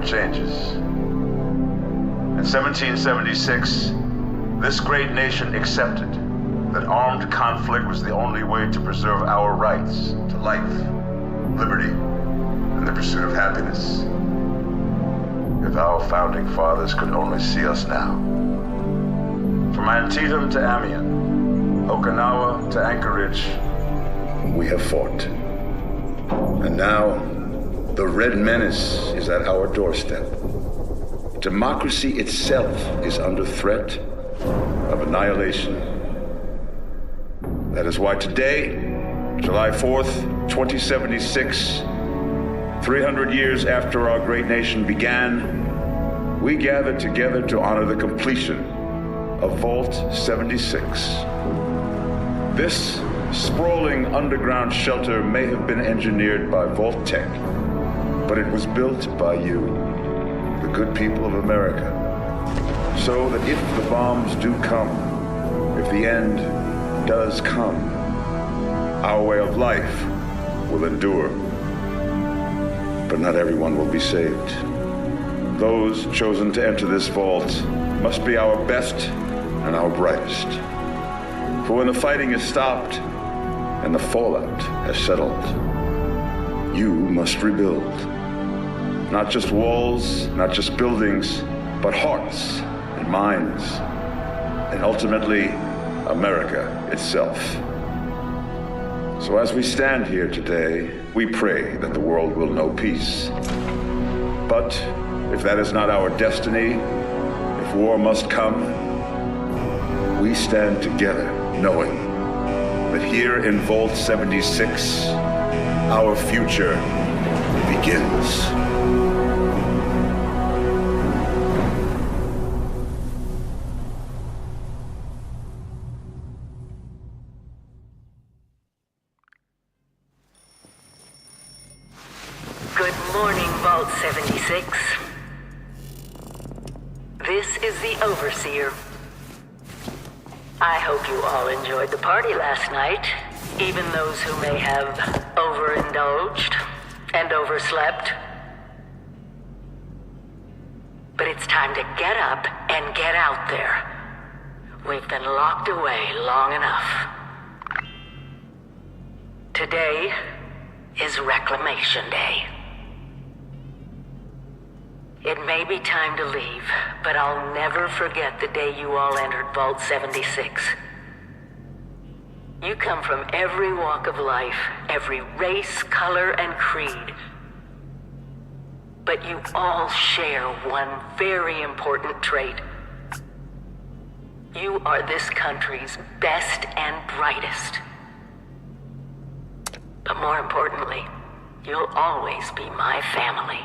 changes. In 1776, this great nation accepted that armed conflict was the only way to preserve our rights to life, liberty, and the pursuit of happiness. If our founding fathers could only see us now. From Antietam to Amiens, Okinawa to Anchorage, we have fought. And now, the Red Menace is at our doorstep. Democracy itself is under threat of annihilation. That is why today, July 4th, 2076, 300 years after our great nation began, we gathered together to honor the completion of Vault 76. This sprawling underground shelter may have been engineered by Vault-Tec, but it was built by you, the good people of America, so that if the bombs do come, if the end does come, our way of life will endure. But not everyone will be saved. Those chosen to enter this vault must be our best and our brightest. For when the fighting is stopped and the fallout has settled, you must rebuild. Not just walls, not just buildings, but hearts and minds, and ultimately, America itself. So as we stand here today, we pray that the world will know peace. But if that is not our destiny, if war must come, we stand together knowing that here in Vault 76, our future begins. Good morning, Vault 76. This is the Overseer. I hope you all enjoyed the party last night, even those who may have overindulged and overslept. But it's time to get up and get out there. We've been locked away long enough. Today is Reclamation Day. It may be time to leave, but I'll never forget the day you all entered Vault 76. You come from every walk of life, every race, color, and creed. But you all share one very important trait. You are this country's best and brightest. But more importantly, you'll always be my family.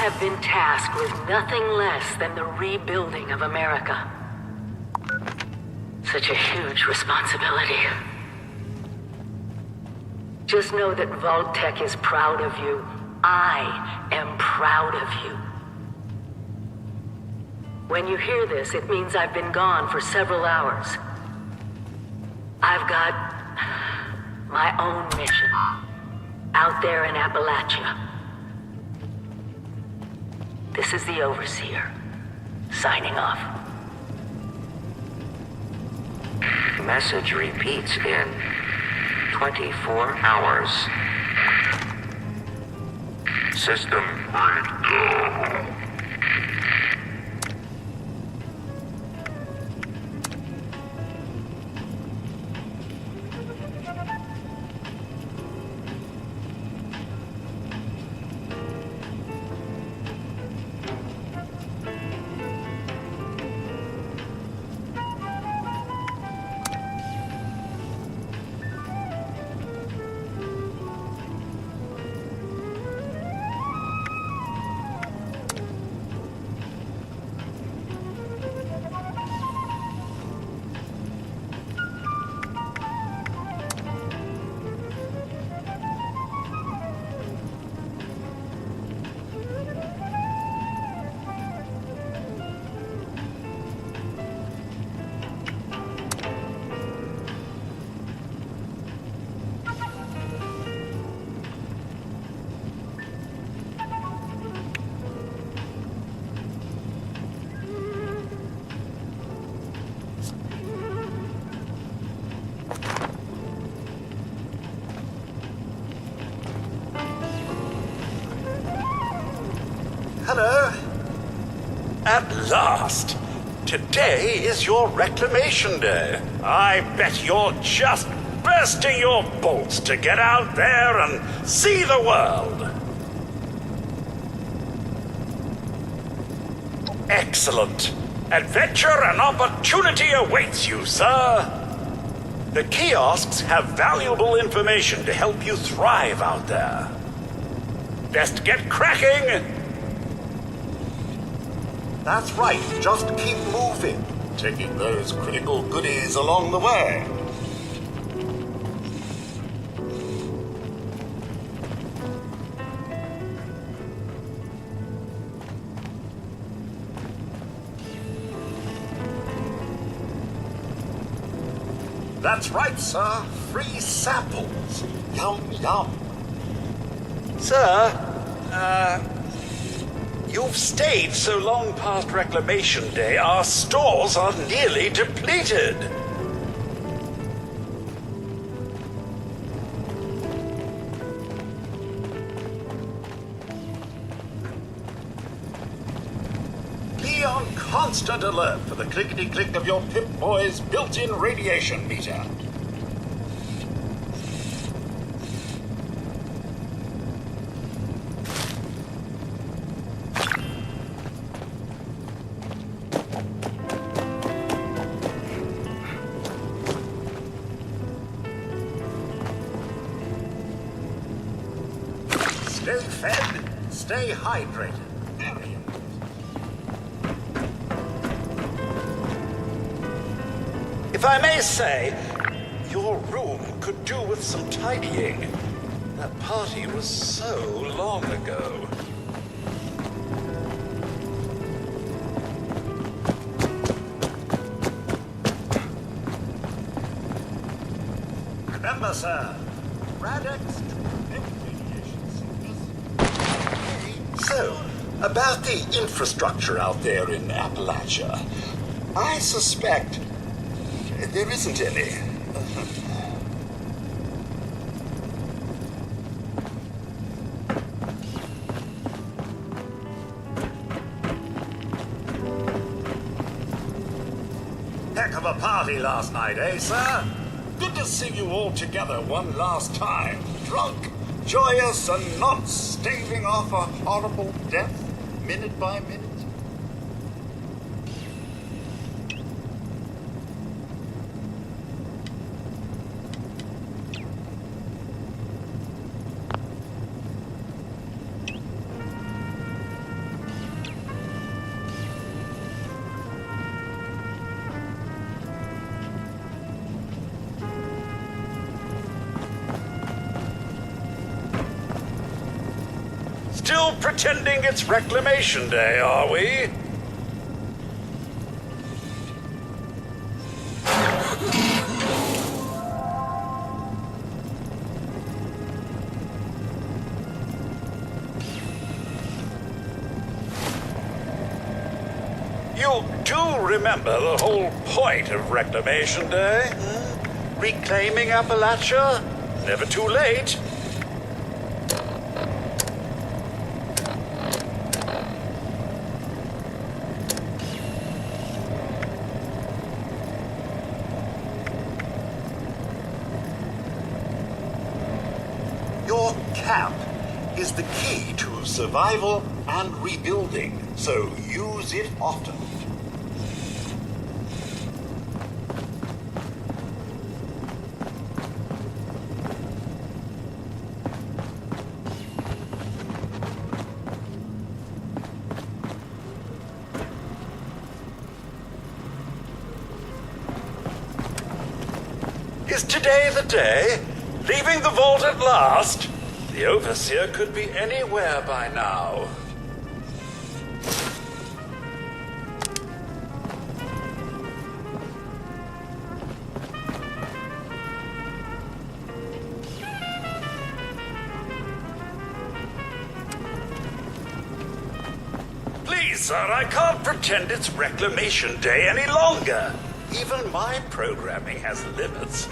have been tasked with nothing less than the rebuilding of America. Such a huge responsibility. Just know that Vault-Tec is proud of you. I am proud of you. When you hear this, it means I've been gone for several hours. I've got my own mission out there in Appalachia. This is the Overseer, signing off. Message repeats in 24 hours. System breakdown. Hello. At last! Today is your reclamation day. I bet you're just bursting your bolts to get out there and see the world. Excellent. Adventure and opportunity awaits you, sir. The kiosks have valuable information to help you thrive out there. Best get cracking! That's right, just keep moving, taking those critical goodies along the way. That's right, sir. Free samples. Yum, yum. Sir, you've stayed so long past Reclamation Day, our stores are nearly depleted. Be on constant alert for the clickety-click of your Pip-Boy's built-in radiation meter. Stay fed, stay hydrated. Very important. If I may say, your room could do with some tidying. That party was so long ago. Remember, sir, Radix. So, about the infrastructure out there in Appalachia, I suspect there isn't any. Heck of a party last night, eh, sir? Good to see you all together one last time. Drunk, joyous, and not staving off a horrible death, minute by minute. still pretending it's Reclamation Day, are we? You do remember the whole point of Reclamation Day? Reclaiming Appalachia? Never too late. Your camp is the key to survival and rebuilding, so use it often. Is today the day? Leaving the vault at last? The Overseer could be anywhere by now. Please, sir, I can't pretend it's Reclamation Day any longer. Even my programming has limits.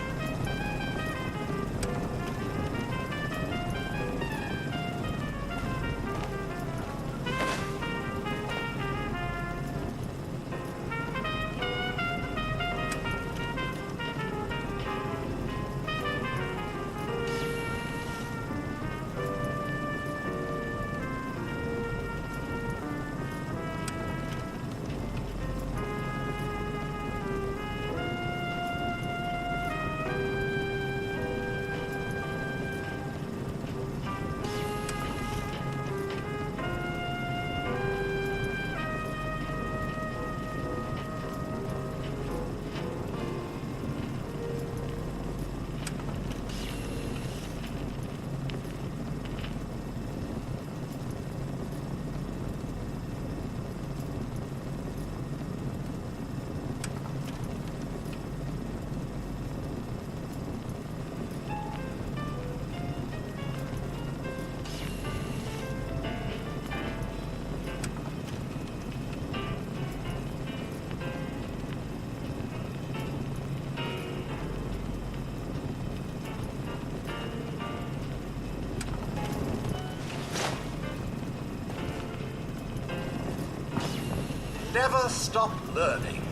Never stop learning.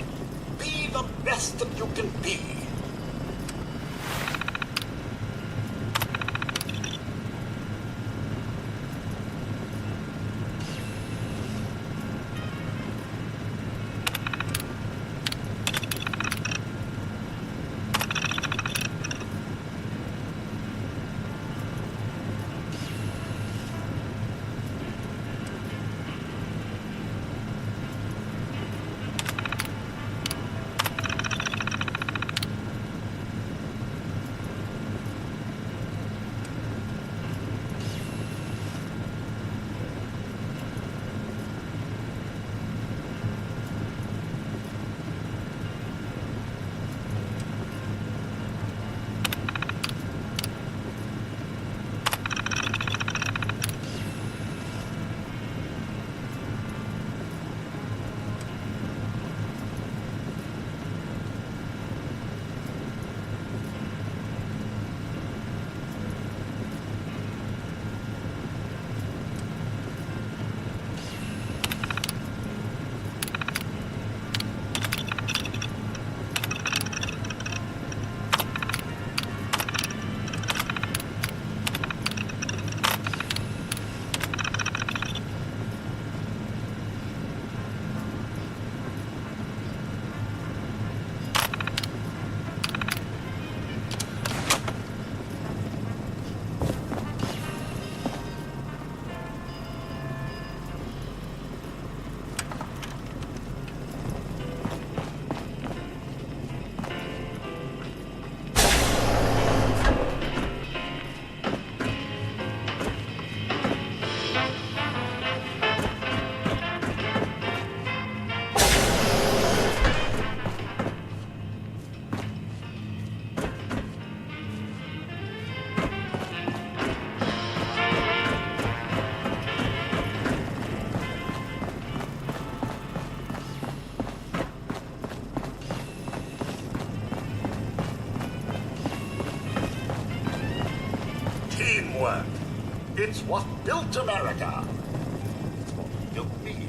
Be the best that you can be. Teamwork. It's what built America. It's what built me.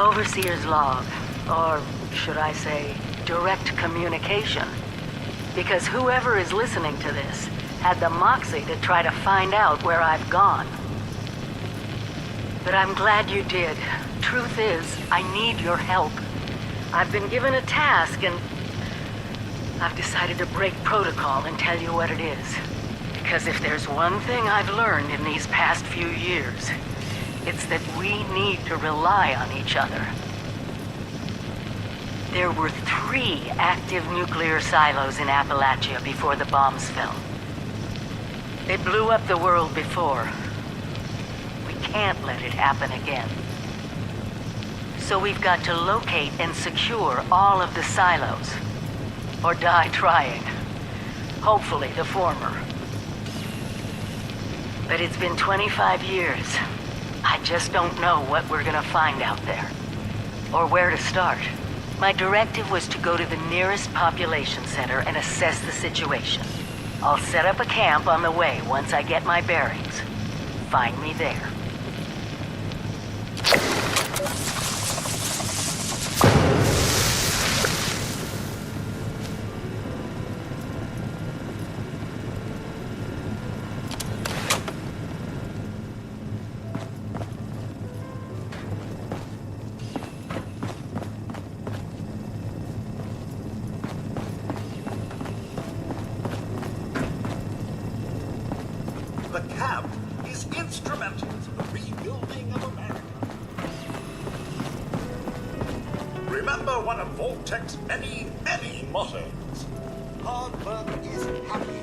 Overseer's log, or should I say, direct communication. Because whoever is listening to this had the moxie to try to find out where I've gone. But I'm glad you did. Truth is, I need your help. I've been given a task and I've decided to break protocol and tell you what it is. Because if there's one thing I've learned in these past few years, it's that we need to rely on each other. There were 3 active nuclear silos in Appalachia before the bombs fell. They blew up the world before. We can't let it happen again. So we've got to locate and secure all of the silos. Or die trying. Hopefully the former. But it's been 25 years. I just don't know what we're gonna find out there. Or where to start. My directive was to go to the nearest population center and assess the situation. I'll set up a camp on the way once I get my bearings. Find me there. The camp is instrumental to the rebuilding of America. Remember one of Vault-Tec's many, many mottos. Hard work is happy.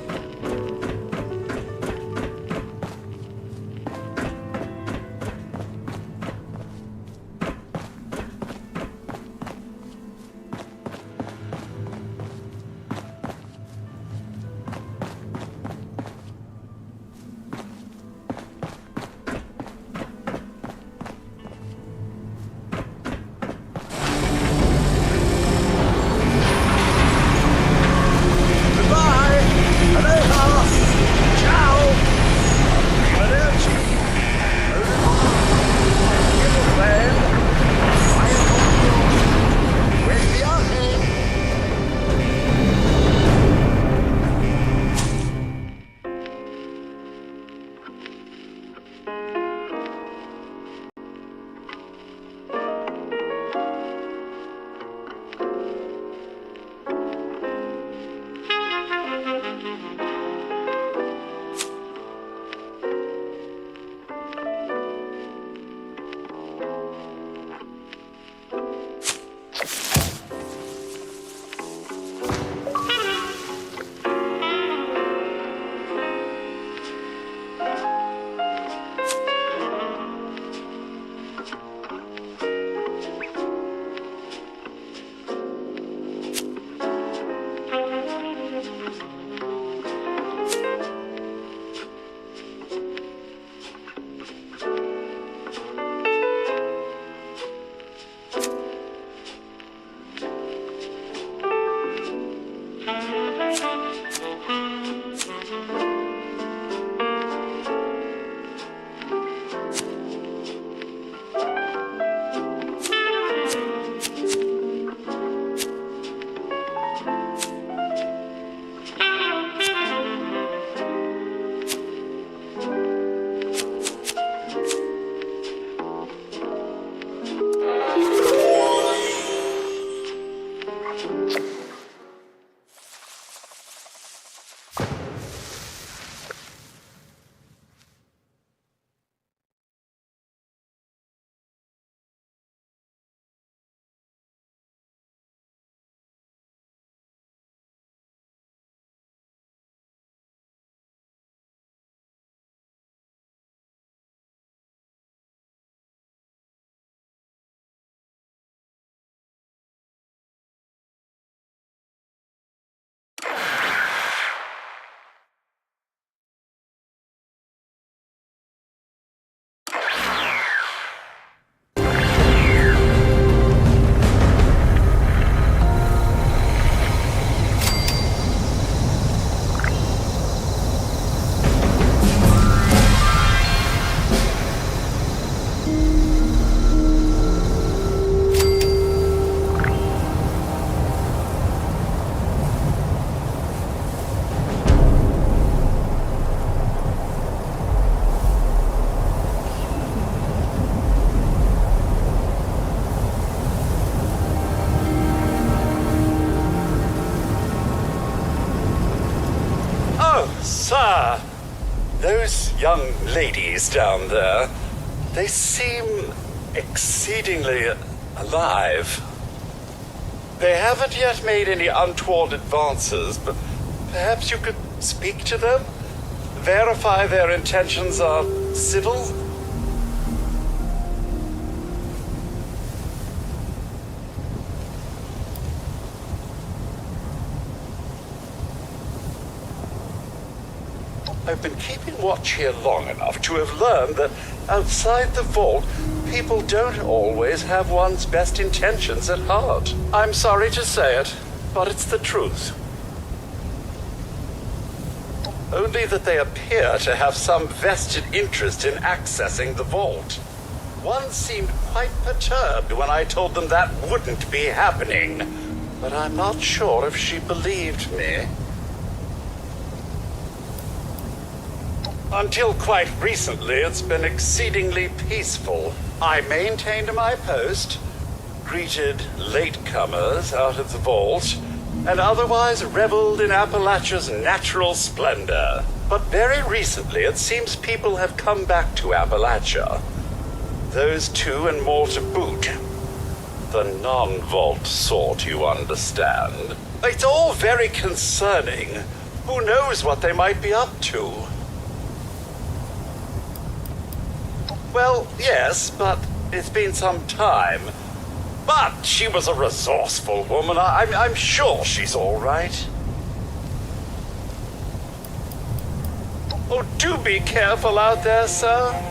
Goodbye! Aloha! Those young ladies down there, they seem exceedingly alive. They haven't yet made any untoward advances, but perhaps you could speak to them? Verify their intentions are civil? I've been keeping watch here long enough to have learned that outside the vault, people don't always have one's best intentions at heart. I'm sorry to say it, but it's the truth. Only that they appear to have some vested interest in accessing the vault. One seemed quite perturbed when I told them that wouldn't be happening, but I'm not sure if she believed me. Until quite recently, it's been exceedingly peaceful. I maintained my post, greeted latecomers out of the vault, and otherwise reveled in Appalachia's natural splendor. But very recently, it seems people have come back to Appalachia. Those two and more to boot. The non-vault sort, you understand. It's all very concerning. Who knows what they might be up to? Well, yes, but it's been some time. But she was a resourceful woman. I'm sure she's all right. Oh, do be careful out there, sir.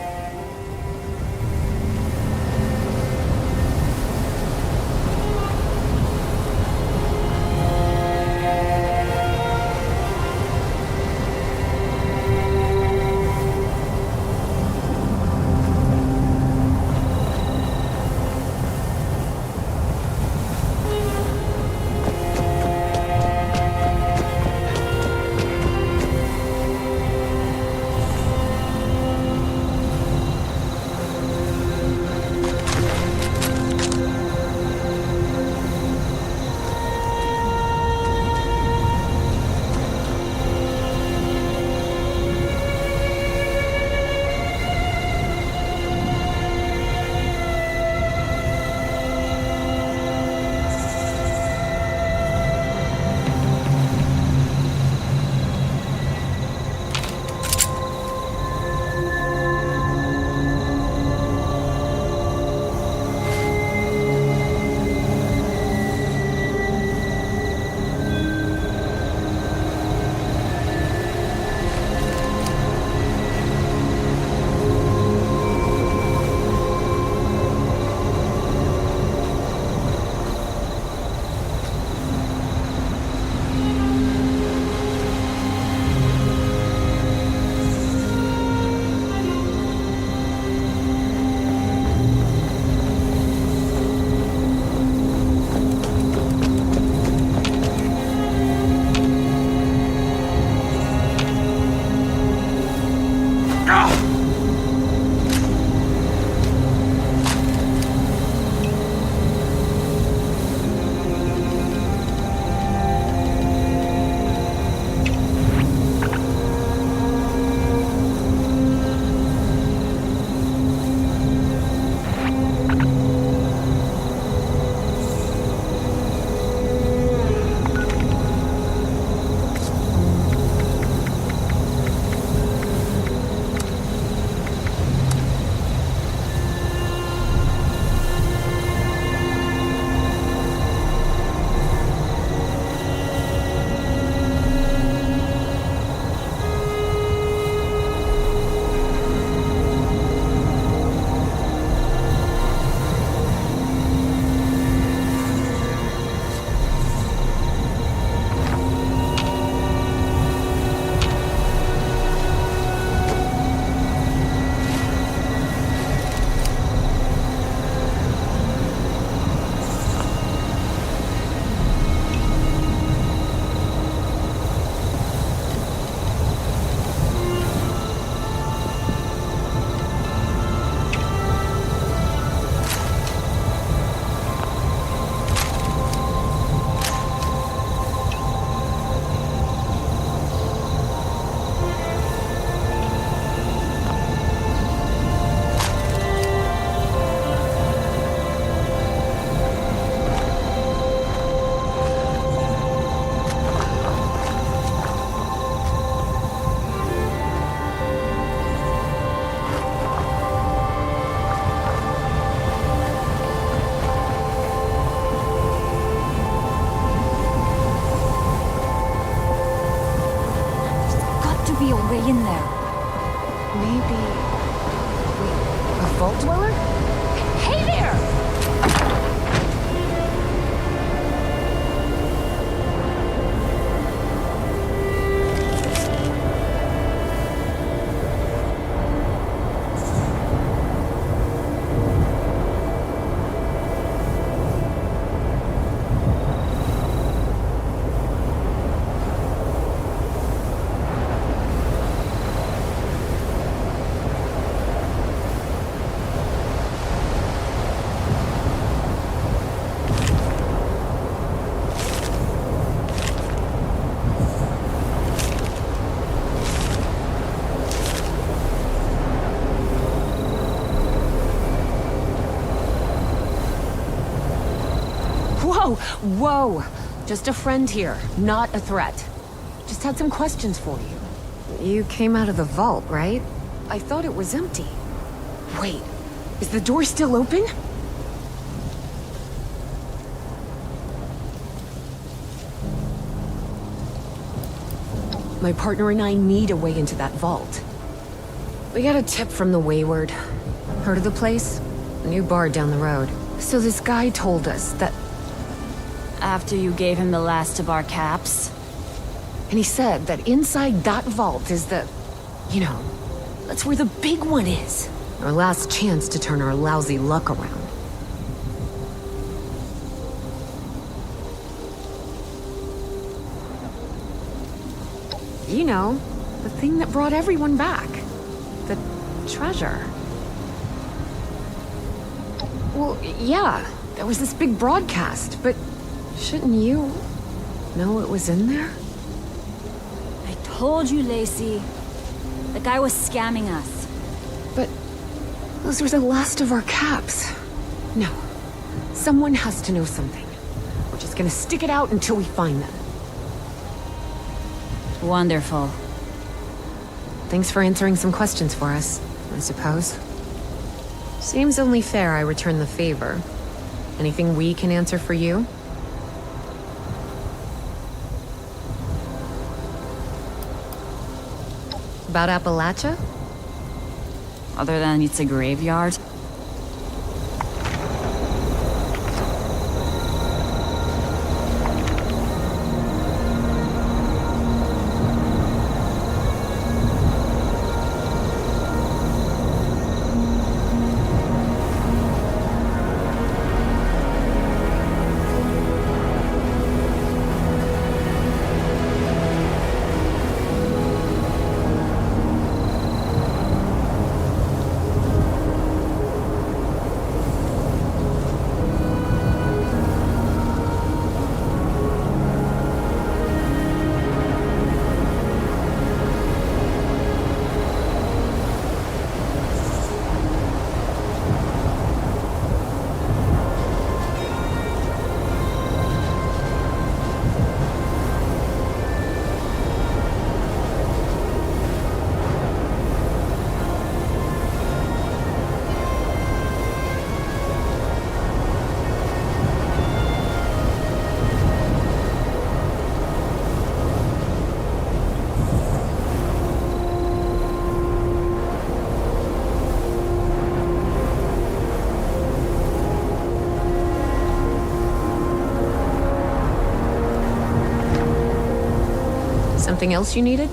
Maybe... Wait, a vault dweller? Hey there! Whoa! Whoa! Just a friend here, not a threat. Just had some questions for you. You came out of the vault, right? I thought it was empty. Wait, is the door still open? My partner and I need a way into that vault. We got a tip from the Wayward. Heard of the place? A new bar down the road. So this guy told us that... After you gave him the last of our caps? And he said that inside that vault is the... You know, that's where the big one is. Our last chance to turn our lousy luck around. You know, the thing that brought everyone back. The treasure. Well, yeah, there was this big broadcast, but shouldn't you know it was in there? I told you, Lacey. The guy was scamming us. But those were the last of our caps. No, someone has to know something. We're just gonna stick it out until we find them. Wonderful. Thanks for answering some questions for us, I suppose. Seems only fair I return the favor. Anything we can answer for you? About Appalachia? Other than it's a graveyard? Something else you needed?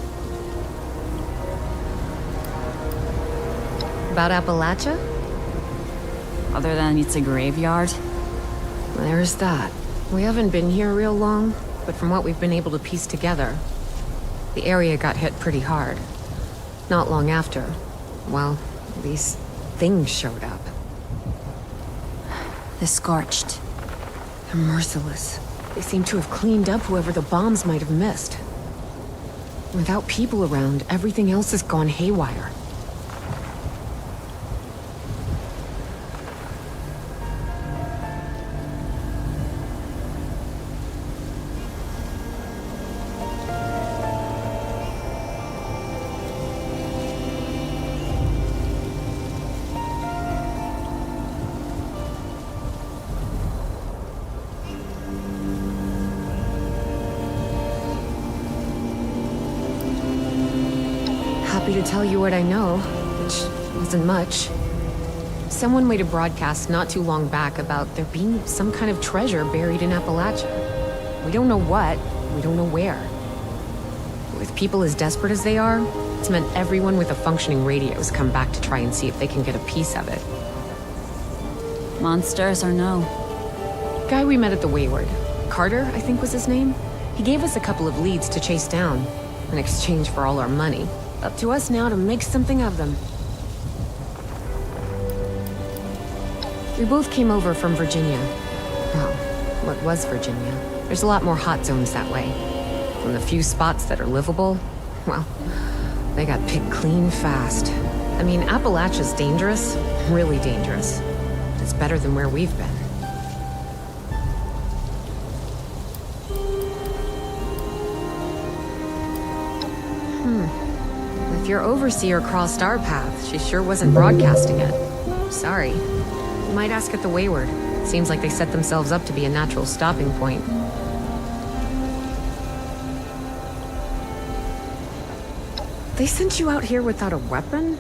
About Appalachia? Other than it's a graveyard? There's that. We haven't been here real long, but from what we've been able to piece together, the area got hit pretty hard. Not long after, well, these things showed up. The Scorched. They're merciless. They seem to have cleaned up whoever the bombs might have missed. Without people around, everything else has gone haywire. Happy to tell you what I know, which wasn't much. Someone made a broadcast not too long back about there being some kind of treasure buried in Appalachia. We don't know what, we don't know where. With people as desperate as they are, it's meant everyone with a functioning radio has come back to try and see if they can get a piece of it. Monsters or no? Guy we met at the Wayward, Carter, I think was his name. He gave us a couple of leads to chase down, in exchange for all our money. Up to us now to make something of them. We both came over from Virginia. Well, what was Virginia? There's a lot more hot zones that way. And the few spots that are livable, well, they got picked clean fast. I mean, Appalachia's dangerous, really dangerous. It's better than where we've been. If your overseer crossed our path, she sure wasn't broadcasting it. Sorry. You might ask at the Wayward. Seems like they set themselves up to be a natural stopping point. They sent you out here without a weapon?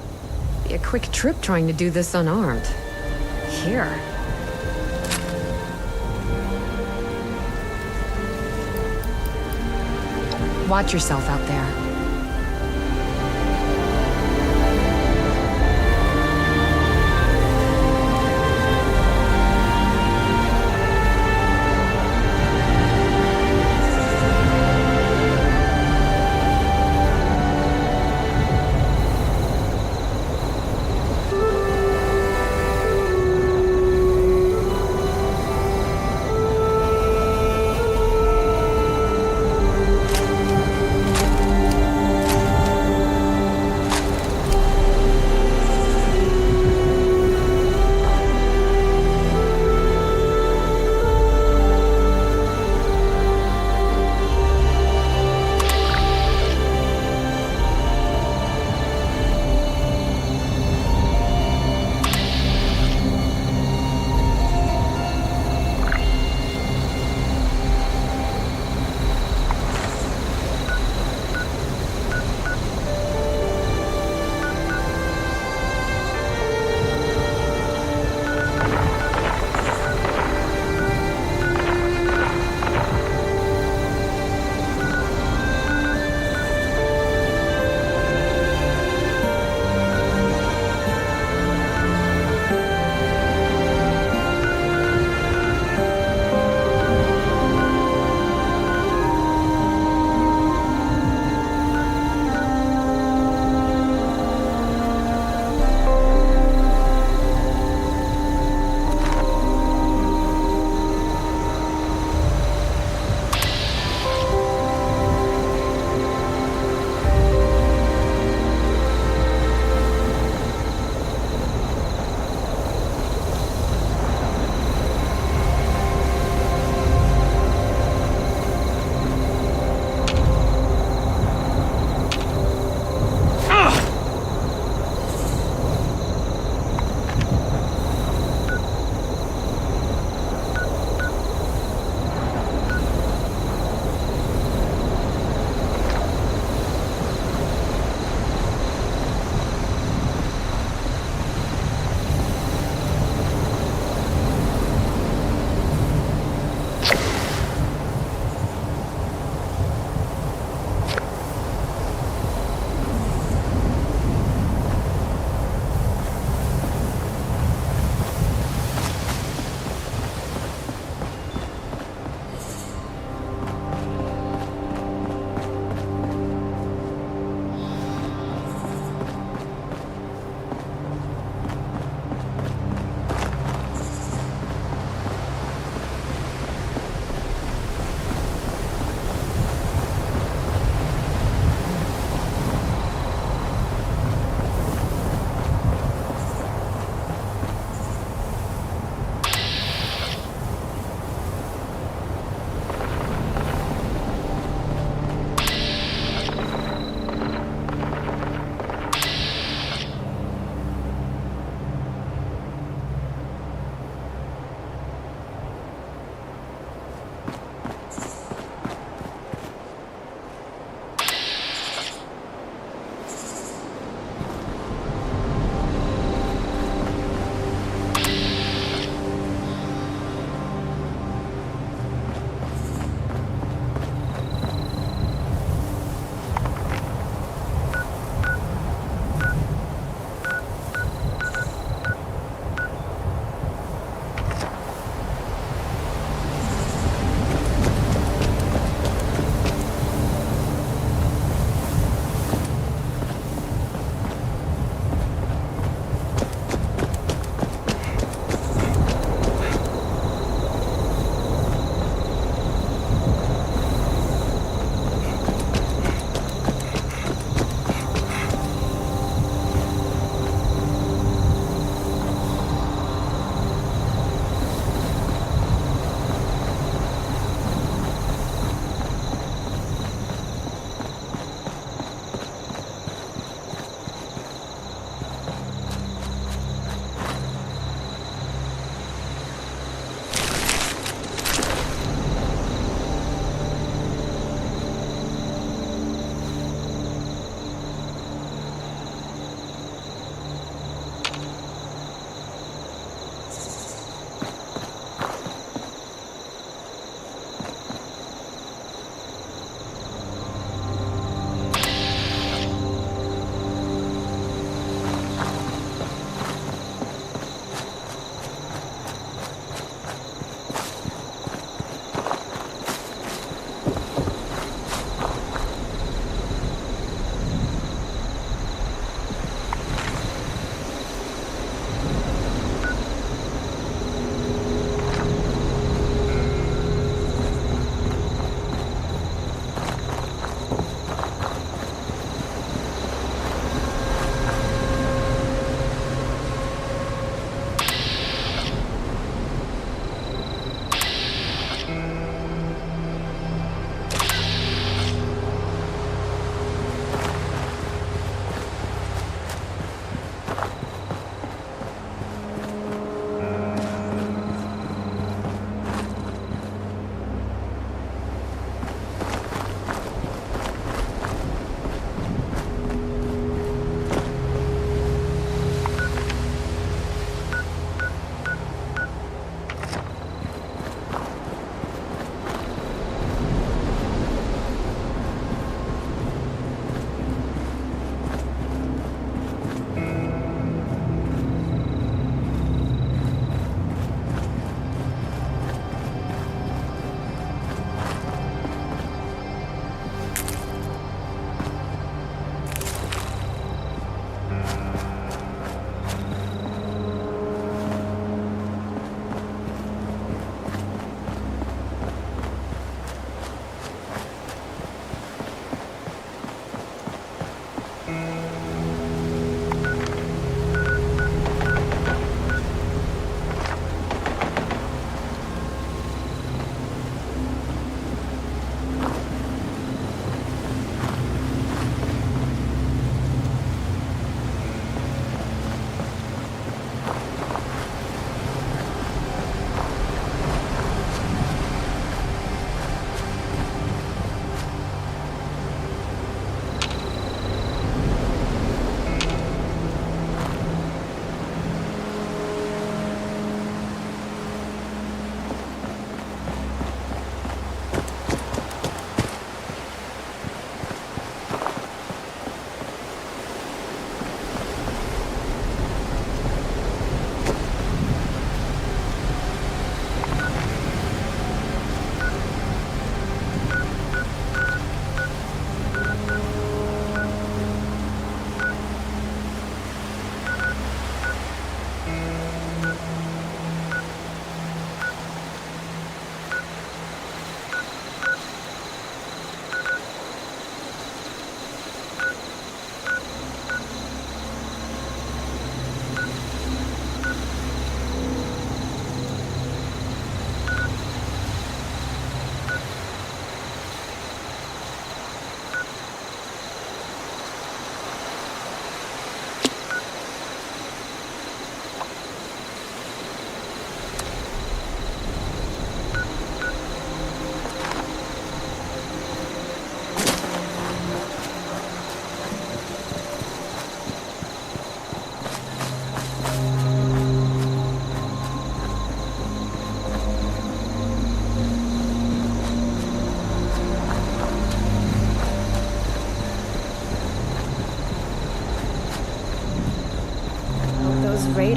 Be a quick trip trying to do this unarmed. Here. Watch yourself out there.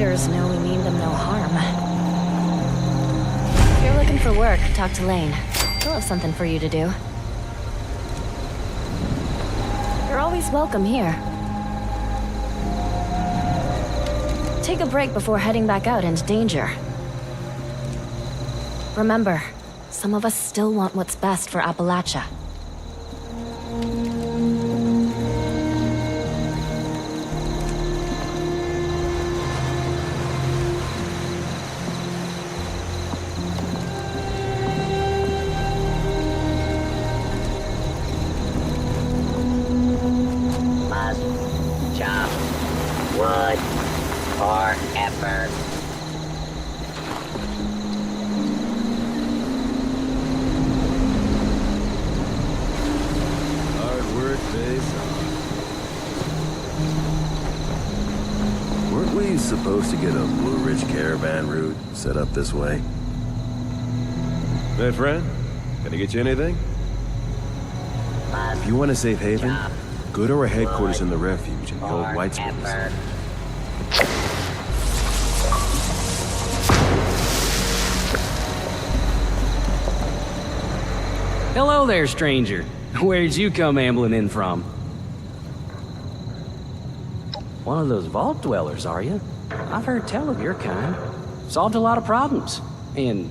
Responders know we mean them no harm. If you're looking for work, talk to Lane. He'll have something for you to do. You're always welcome here. Take a break before heading back out into danger. Remember, some of us still want what's best for Appalachia. Must chop wood forever. Hard work pays off. Weren't we supposed to get a Blue Ridge caravan route set up this way? Hey, friend. Can I get you anything? If you want a safe haven, go to our headquarters in the refuge in the old White Springs. Hello there, stranger. Where'd you come ambling in from? One of those vault dwellers, are you? I've heard tell of your kind. Solved a lot of problems. And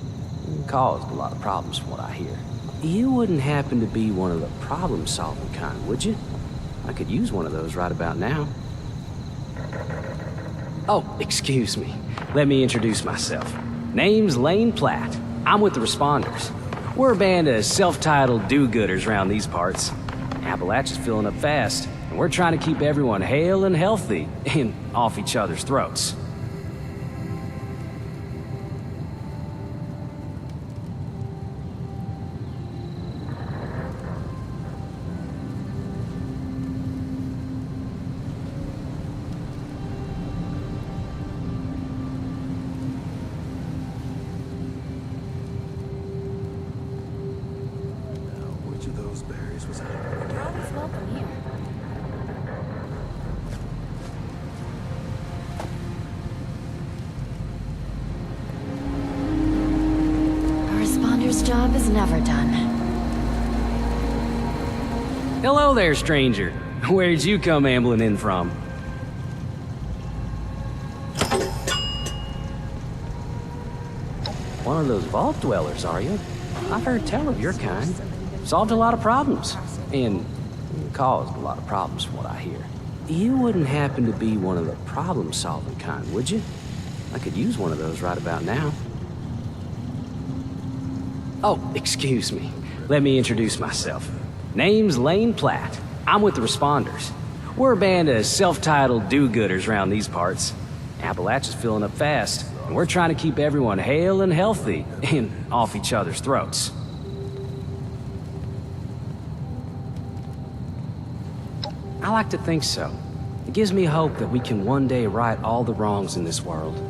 caused a lot of problems from what I hear. You wouldn't happen to be one of the problem-solving kind, would you? I could use one of those right about now. Oh, excuse me. Let me introduce myself. Name's Lane Platt. I'm with the Responders. We're a band of self-titled do-gooders around these parts. Appalachia's filling up fast, and we're trying to keep everyone hale and healthy and off each other's throats. You're always welcome here. A Responder's job is never done. Hello there, stranger. Where'd you come ambling in from? One of those vault dwellers, are you? I've heard tell of your kind. Solved a lot of problems. And caused a lot of problems from what I hear. You wouldn't happen to be one of the problem-solving kind, would you? I could use one of those right about now. Oh, excuse me. Let me introduce myself. Name's Lane Platt. I'm with the Responders. We're a band of self-titled do-gooders around these parts. Appalachia's filling up fast, and we're trying to keep everyone hale and healthy and off each other's throats. I like to think so. It gives me hope that we can one day right all the wrongs in this world.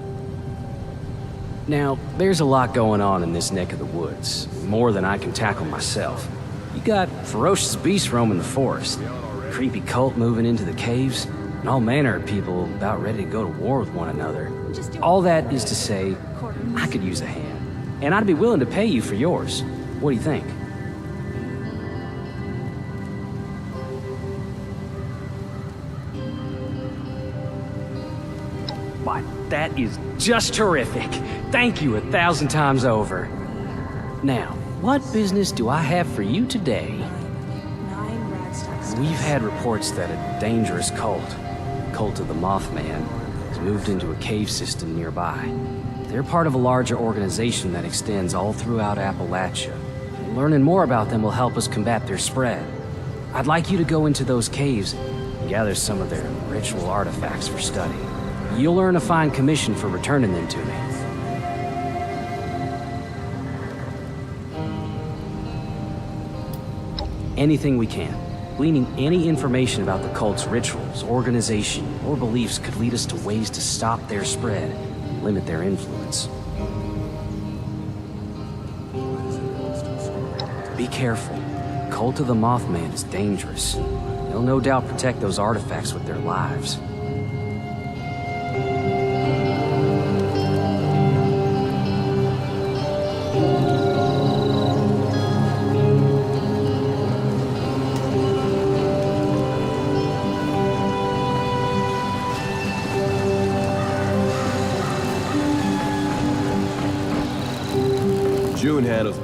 Now, there's a lot going on in this neck of the woods, more than I can tackle myself. You got ferocious beasts roaming the forest, creepy cult moving into the caves, and all manner of people about ready to go to war with one another. All that is to say, I could use a hand, and I'd be willing to pay you for yours. What do you think? Why, that is just terrific. Thank you 1,000 times over. Now, what business do I have for you today? We've had reports that a dangerous cult of the Mothman, has moved into a cave system nearby. They're part of a larger organization that extends all throughout Appalachia. Learning more about them will help us combat their spread. I'd like you to go into those caves and gather some of their ritual artifacts for study. You'll earn a fine commission for returning them to me. Anything we can. Gleaning any information about the cult's rituals, organization, or beliefs could lead us to ways to stop their spread and limit their influence. Be careful. The cult of the Mothman is dangerous. They'll no doubt protect those artifacts with their lives.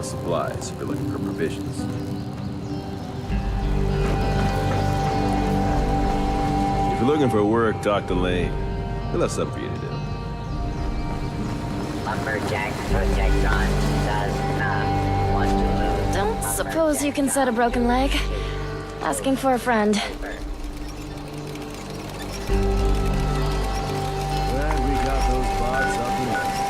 the supplies if you're looking for provisions. If you're looking for work, talk to Lane. He'll have something for you to do. Lumberjack Protectron does not want to lose. Don't suppose you can set a broken leg? Asking for a friend. Glad we got those bots up and running.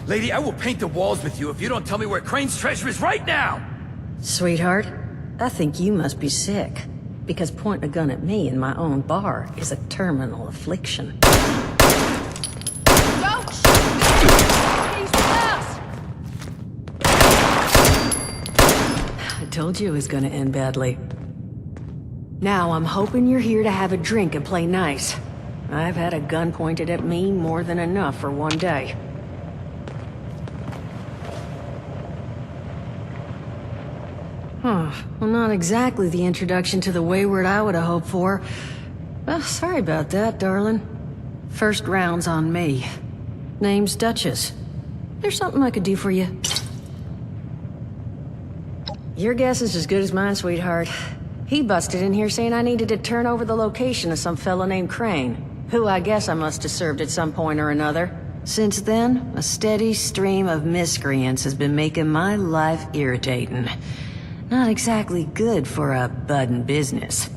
Lady, I will paint the walls with you if you don't tell me where Crane's treasure is right now! Sweetheart, I think you must be sick. Because pointing a gun at me in my own bar is a terminal affliction. Don't shoot! He's fast! I told you it was gonna end badly. Now I'm hoping you're here to have a drink and play nice. I've had a gun pointed at me more than enough for one day. Huh. Well, not exactly the introduction to the Wayward I would have hoped for. Well, sorry about that, darling. First round's on me. Name's Duchess. There's something I could do for you. Your guess is as good as mine, sweetheart. He busted in here saying I needed to turn over the location of some fellow named Crane, who I guess I must have served at some point or another. Since then, a steady stream of miscreants has been making my life irritating. Not exactly good for a budding business.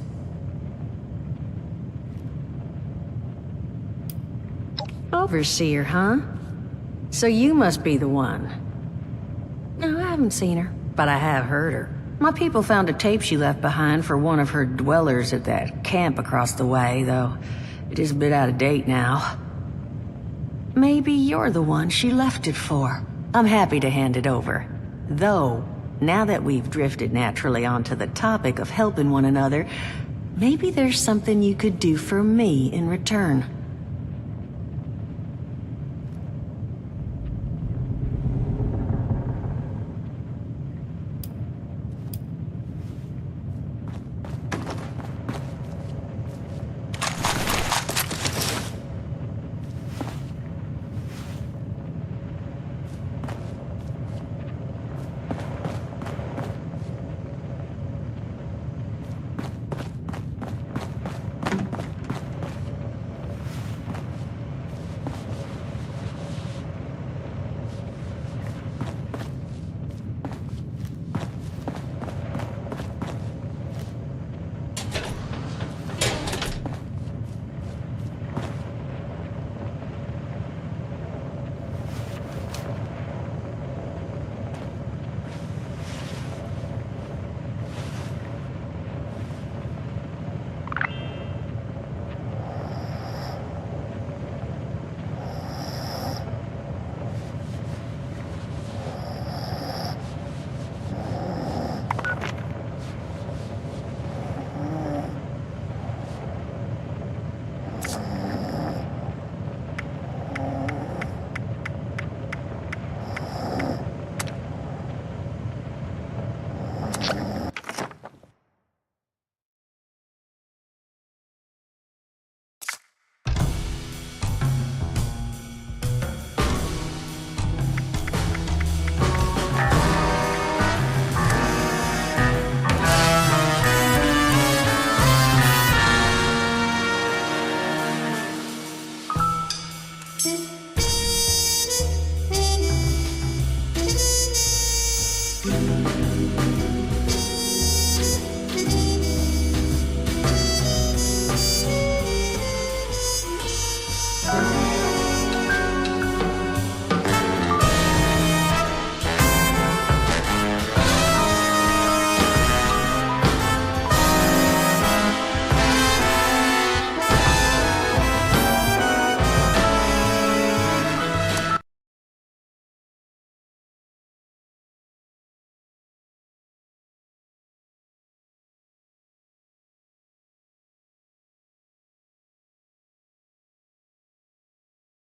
Overseer, huh? So you must be the one. No, I haven't seen her, but I have heard her. My people found a tape she left behind for one of her dwellers at that camp across the way, though it is a bit out of date now. Maybe you're the one she left it for. I'm happy to hand it over. Though, now that we've drifted naturally onto the topic of helping one another, maybe there's something you could do for me in return.